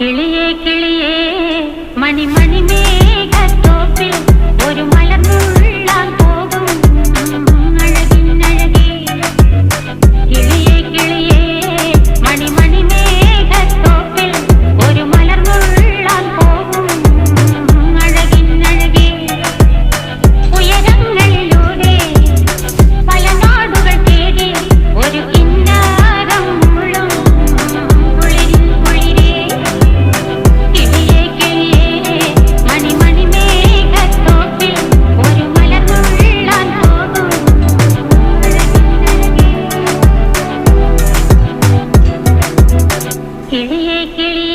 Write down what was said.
കിളിയേ കിളിയേ മണിമണി മേഘത്തോപ്പിൽ ഒരു മലർന്നുള്ളാൻ പോകും അഴകിനഴകേ. കിളിയേ കിളിയേ മണിമണി മേഘത്തോപ്പിൽ ഒരു മലർന്നുള്ളാൻ പോകും അഴകിനഴകേ. ഉയരങ്ങളിലൂടെ പല നാടുകൾ തേടി ഒരു കിന്നാരം മുഴും കുളിരിൻ കുളിരേ. കിളിയേ കിളിയേ മണിമണി മേഘത്തോപ്പിൽ ഒരു മലർന്നുള്ളാൻ പോകും അഴകിനഴകേ. കിളിയേ കിളിയേ